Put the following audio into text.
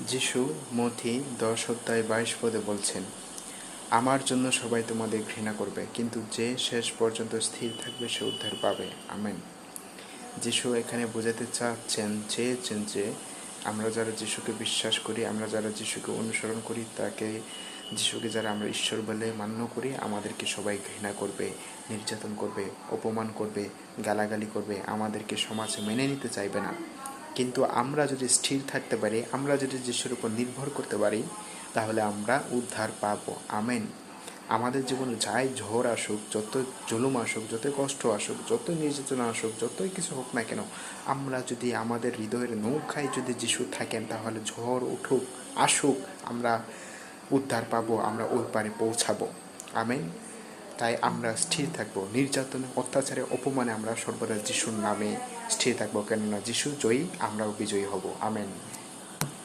যিশু মথি 10:22 বলছেন, আমার জন্য সবাই তোমাদের ঘৃণা করবে, কিন্তু যে শেষ পর্যন্ত স্থির থাকবে সে উদ্ধার পাবে। আমেন। যিশু এখানে বোঝাতে চেয়েছেন যে আমরা যারা যিশুকে বিশ্বাস করি, আমরা যারা যিশুকে অনুসরণ করি, যিশুকে যারা আমরা ঈশ্বর বলে মান্য করি, আমাদেরকে সবাই ঘৃণা করবে, নির্যাতন করবে, অপমান করবে, গালাগালি করবে, আমাদেরকে সমাজে মেনে নিতে চাইবে না। কিন্তু আমরা যদি স্থির থাকতে পারি, আমরা যদি যিশুর উপর নির্ভর করতে পারি, তাহলে আমরা উদ্ধার পাব। আমেন। আমাদের জীবনে যাই ঝড় আসুক, যত জুলুম আসুক, যতই কষ্ট আসুক, যতই নির্যাতনা আসুক, যতই কিছু হোক না কেন, আমরা যদি আমাদের হৃদয়ের নৌকায় যদি যিশু থাকেন, তাহলে ঝড় উঠুক আসুক, আমরা উদ্ধার পাবো, আমরা ওই পারে পৌঁছাবো। আমেন। তাই আমরা স্থির থাকবো, নির্যাতনে, অত্যাচারে, অপমানে আমরা সর্বদা যিশুর নামে স্থির থাকবো, কেননা যিশু জয়ী, আমরাও বিজয়ী হব। আমেন।